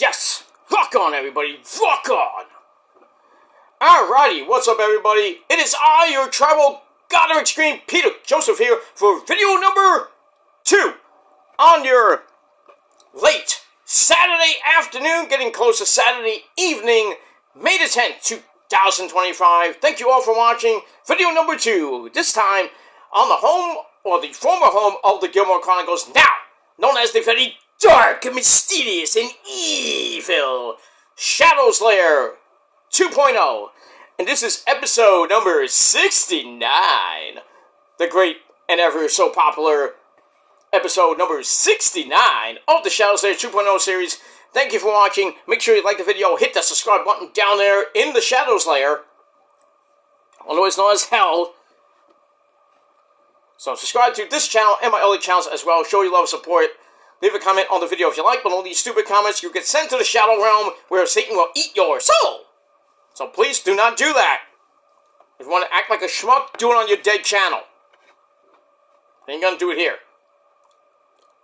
Yes! Rock on, everybody! Rock on! Alrighty, what's up, everybody? It is I, your tribal god of extreme, Peter Joseph here, for video number 2 on your late Saturday afternoon, getting close to Saturday evening, May the 10th, 2025. Thank you all for watching video number 2, this time on the home, or the former home of the Gilmore Chronicles, now known as the very dark and mysterious and evil Shadows Lair 2.0. And this is episode number 69. The great and ever so popular episode number 69 of the Shadows Lair 2.0 series. Thank you for watching. Make sure you like the video. Hit that subscribe button down there in the Shadows Lair, otherwise known as Hell. So subscribe to this channel and my other channels as well. Show your love and support. Leave a comment on the video if you like, but all these stupid comments you get sent to the Shadow Realm where Satan will eat your soul. So please do not do that. If you want to act like a schmuck, do it on your dead channel. Ain't gonna do it here.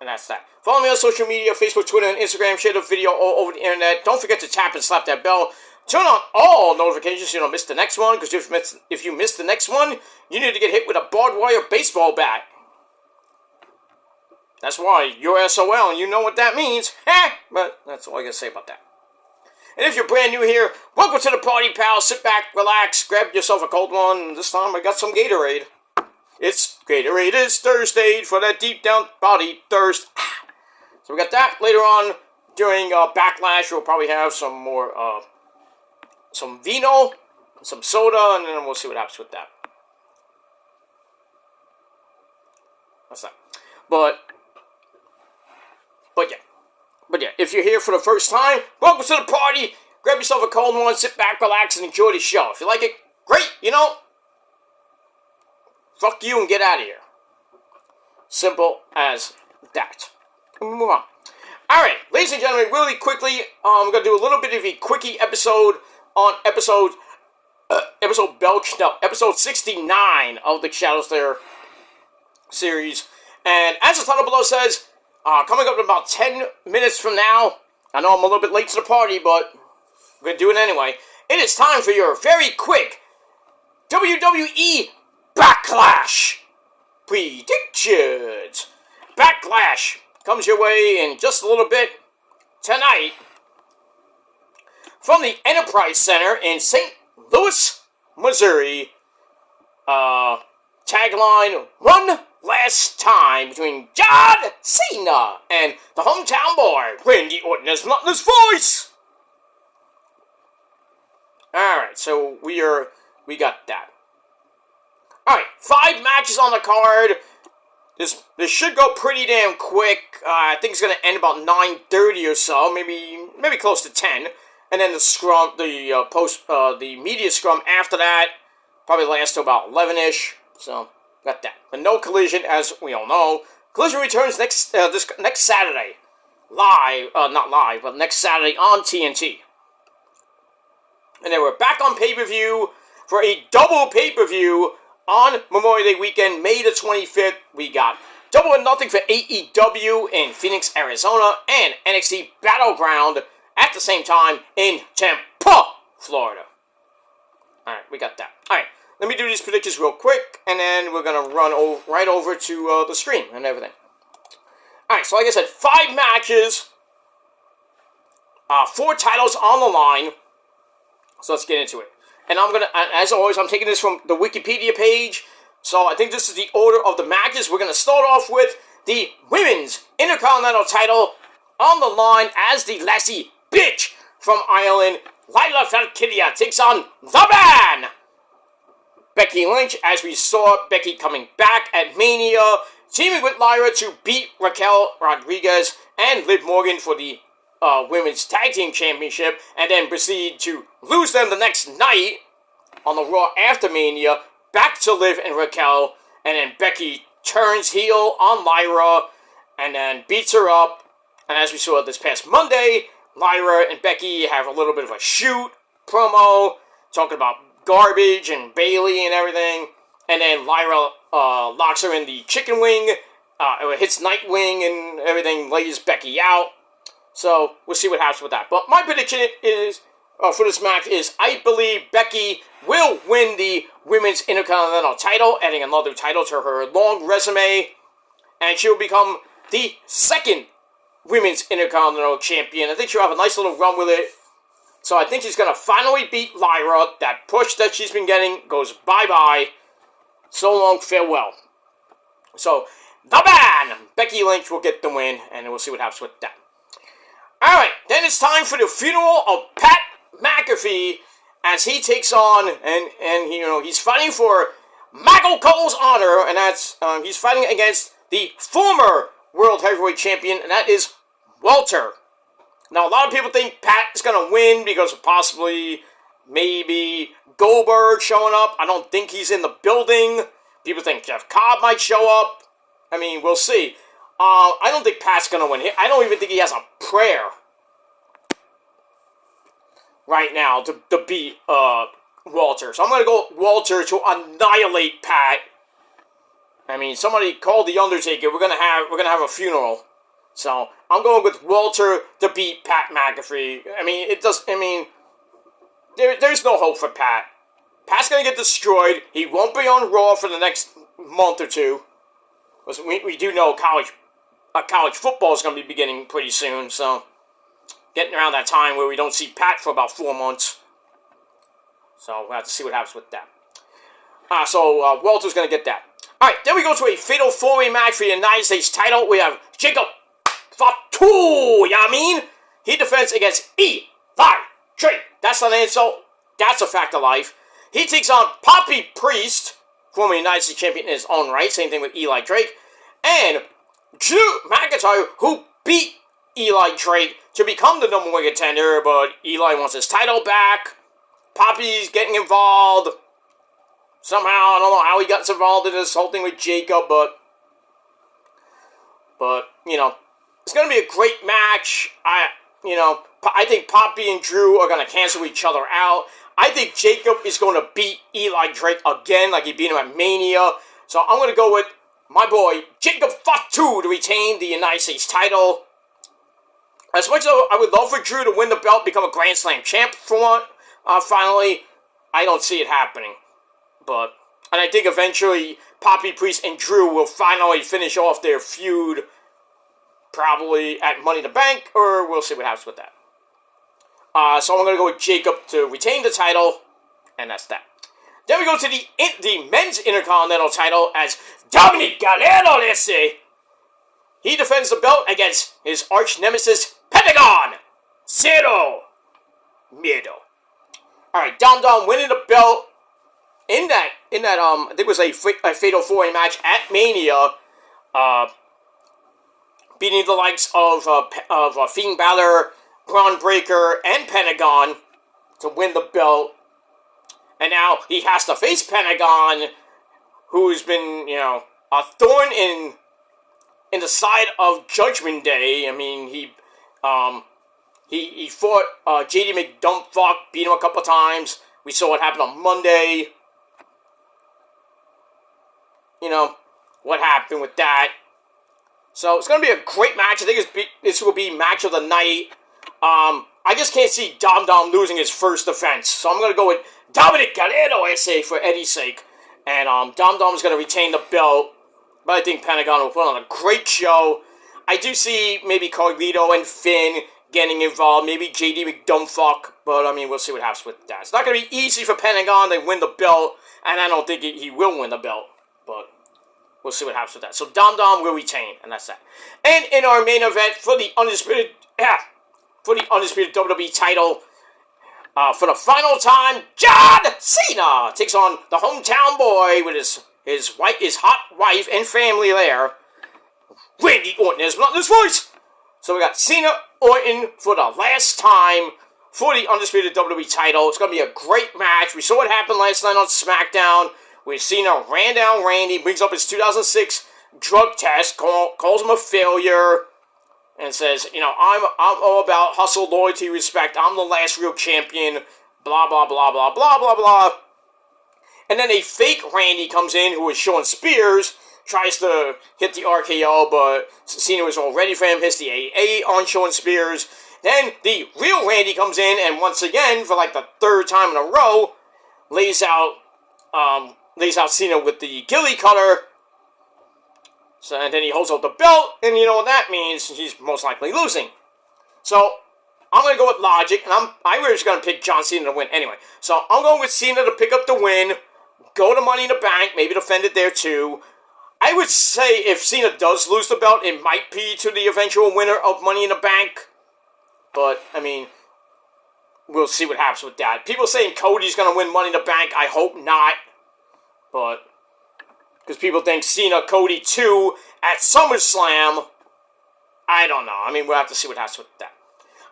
And that's that. Follow me on social media, Facebook, Twitter, and Instagram. Share the video all over the internet. Don't forget to tap and slap that bell. Turn on all notifications so you don't miss the next one, because if you miss the next one, you need to get hit with a barbed wire baseball bat. That's why you're SOL, and you know what that means. But that's all I gotta say about that. And if you're brand new here, welcome to the party, pal. Sit back, relax, grab yourself a cold one. This time I got some Gatorade. It's Gatorade is Thursday for that deep down body thirst. So we got that later on during Backlash. We'll probably have some more, some vino, some soda, and then we'll see what happens with that. That's that. But yeah, if you're here for the first time, welcome to the party. Grab yourself a cold one, sit back, relax, and enjoy the show. If you like it, great, you know. Fuck you and get out of here. Simple as that. Let me move on. Alright, ladies and gentlemen, really quickly, I'm going to do a little bit of a quickie episode on episode 69 of the Shadows Lair series. And as the title below says, coming up in about 10 minutes from now, I know I'm a little bit late to the party, but we're going to do it anyway. It is time for your very quick WWE Backlash predictions. Backlash comes your way in just a little bit tonight from the Enterprise Center in St. Louis, Missouri. Tagline, one last time between John Cena and the hometown boy, Randy Orton has not his voice. Alright, so we got that. Alright, 5 matches on the card. This should go pretty damn quick. I think it's going to end about 9:30 or so, maybe close to 10. And then the scrum, the media scrum after that probably lasts to about 11ish. So got that. But no Collision, as we all know. Collision returns next Saturday, not live, but next Saturday on TNT. And then we're back on pay-per-view for a double pay-per-view on Memorial Day weekend, May the 25th. We got Double or Nothing for AEW in Phoenix, Arizona, and NXT Battleground at the same time in Tampa, Florida. Alright, we got that. Alright, let me do these predictions real quick, and then we're going to run right over to the screen and everything. Alright, so like I said, 5 matches, 4 titles on the line. So let's get into it. And I'm going to, as always, I'm taking this from the Wikipedia page. So I think this is the order of the matches. We're going to start off with the Women's Intercontinental title on the line as the Lassie Bitch from Ireland, Lila Valkyria, takes on The Man, Becky Lynch, as we saw Becky coming back at Mania, teaming with Lyra to beat Raquel Rodriguez and Liv Morgan for the Women's Tag Team Championship, and then proceed to lose them the next night on the Raw after Mania, back to Liv and Raquel, and then Becky turns heel on Lyra, and then beats her up, and as we saw this past Monday, Lyra and Becky have a little bit of a shoot promo, talking about garbage and Bailey and everything, and then Lyra locks her in the chicken wing, hits Nightwing and everything, lays Becky out. So we'll see what happens with that. But my prediction is for this match is I believe Becky will win the Women's Intercontinental title, adding another title to her long resume, and she'll become the second Women's Intercontinental Champion. I think she'll have a nice little run with it. So I think she's going to finally beat Lyra. That push that she's been getting goes bye-bye. So long, farewell. So, the man, Becky Lynch, will get the win, and we'll see what happens with that. Alright, then it's time for the funeral of Pat McAfee as he takes on, and he's fighting for Michael Cole's honor, and that's, he's fighting against the former World Heavyweight Champion, and that is Walter. Now, a lot of people think Pat is going to win because of possibly, maybe, Goldberg showing up. I don't think he's in the building. People think Jeff Cobb might show up. I mean, we'll see. I don't think Pat's going to win. I don't even think he has a prayer right now to beat Walter. So I'm going to go Walter to annihilate Pat. I mean, somebody called The Undertaker. We're gonna have a funeral. So I'm going with Walter to beat Pat McAfee. I mean, there's no hope for Pat. Pat's gonna get destroyed. He won't be on Raw for the next month or two. Because we do know college football is gonna be beginning pretty soon. So getting around that time where we don't see Pat for about 4 months. So we'll have to see what happens with that. So Walter's gonna get that. Alright, then we go to a fatal 4-way match for the United States title. We have Jacob Fatu, you know what I mean? He defends against Eli Drake. That's not an insult. That's a fact of life. He takes on Poppy Priest, former United States champion in his own right. Same thing with Eli Drake. And Drew McIntyre, who beat Eli Drake to become the number 1 contender, but Eli wants his title back. Poppy's getting involved. Somehow, I don't know how he got involved in this whole thing with Jacob, but it's going to be a great match. I think Poppy and Drew are going to cancel each other out. I think Jacob is going to beat Eli Drake again, like he beat him at Mania. So I'm going to go with my boy, Jacob Fatu, to retain the United States title. As much as I would love for Drew to win the belt, become a Grand Slam champ for one, finally, I don't see it happening. And I think eventually Poppy Priest and Drew will finally finish off their feud, probably at Money in the Bank, or we'll see what happens with that. So I'm going to go with Jacob to retain the title, and that's that. Then we go to the men's Intercontinental title as Dominic Galeno, let's say. He defends the belt against his arch nemesis, Pentagon Zero Miedo. Alright, Dom winning the belt. In that, I think it was a fatal 4-way match at Mania, beating the likes of Fiend Balor, Braun Breaker, and Pentagon to win the belt. And now he has to face Pentagon, who's been, a thorn in the side of Judgment Day. I mean, he fought JD McDumpfuck, beat him a couple times. We saw what happened on Monday. What happened with that. So it's going to be a great match. I think this will be match of the night. I just can't see Dom losing his first defense. So I'm going to go with Dominic Galeno, I say, for Eddie's sake. And Dom is going to retain the belt. But I think Pentagon will put on a great show. I do see maybe Carlito and Finn getting involved. Maybe JD McDumpfuck. But, we'll see what happens with that. It's not going to be easy for Pentagon to win the belt. And I don't think he will win the belt. But we'll see what happens with that. So Dom will retain, and that's that. And in our main event for the undisputed WWE title, for the final time, John Cena takes on the hometown boy with his hot wife and family there. Randy Orton has not his voice. So we got Cena Orton for the last time for the undisputed WWE title. It's gonna be a great match. We saw what happened last night on SmackDown. We've seen a ran down Randy, brings up his 2006 drug test, calls him a failure, and says, I'm all about hustle, loyalty, respect. I'm the last real champion, blah, blah, blah, blah, blah, blah, blah. And then a fake Randy comes in who is Shawn Spears, tries to hit the RKO, but Cena was all ready for him, hits the AA on Shawn Spears. Then the real Randy comes in, and once again, for like the third time in a row, lays out Cena with the ghillie cutter. So, and then he holds out the belt, and you know what that means? He's most likely losing. So, I'm going to go with logic, and I was going to pick John Cena to win anyway. So, I'm going with Cena to pick up the win, go to Money in the Bank, maybe defend it there too. I would say if Cena does lose the belt, it might be to the eventual winner of Money in the Bank. But, I mean, we'll see what happens with that. People saying Cody's going to win Money in the Bank. I hope not. But, because people think Cena, Cody 2 at SummerSlam. I don't know. I mean, we'll have to see what happens with that.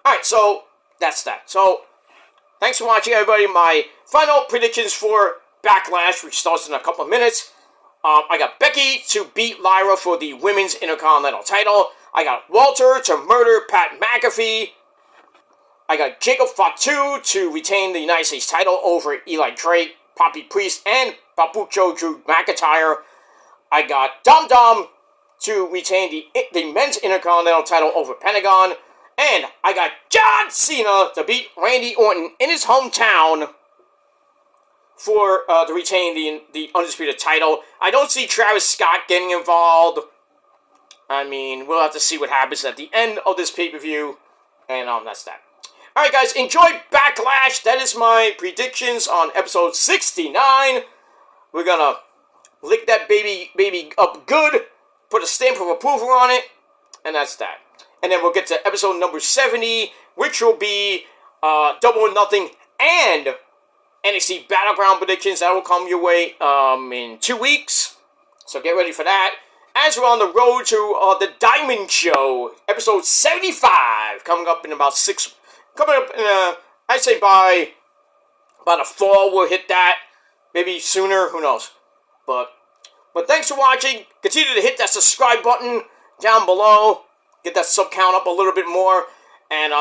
Alright, so, that's that. So, thanks for watching, everybody. My final predictions for Backlash, which starts in a couple of minutes. I got Becky to beat Lyra for the Women's Intercontinental title. I got Walter to murder Pat McAfee. I got Jacob Fatu to retain the United States title over Eli Drake, Poppy Priest, and Papucho Drew McIntyre. I got Dom Dom to retain the Men's Intercontinental title over Pentagon. And I got John Cena to beat Randy Orton in his hometown for to retain the Undisputed title. I don't see Travis Scott getting involved. I mean, we'll have to see what happens at the end of this pay-per-view. And that's that. Alright guys, enjoy Backlash. That is my predictions on episode 69. We're gonna lick that baby up good, put a stamp of approval on it, and that's that. And then we'll get to episode number 70, which will be Double or Nothing and NXT Battleground predictions. That will come your way in 2 weeks. So get ready for that. As we're on the road to the Diamond Show, episode 75, coming up in about I'd say by about a fall we'll hit that. Maybe sooner, who knows. But thanks for watching. Continue to hit that subscribe button down below. Get that sub count up a little bit more. And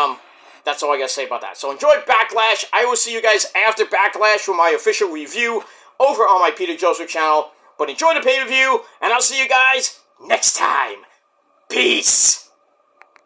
that's all I gotta say about that. So enjoy Backlash. I will see you guys after Backlash for my official review over on my Peter Joseph channel. But enjoy the pay-per-view, and I'll see you guys next time. Peace.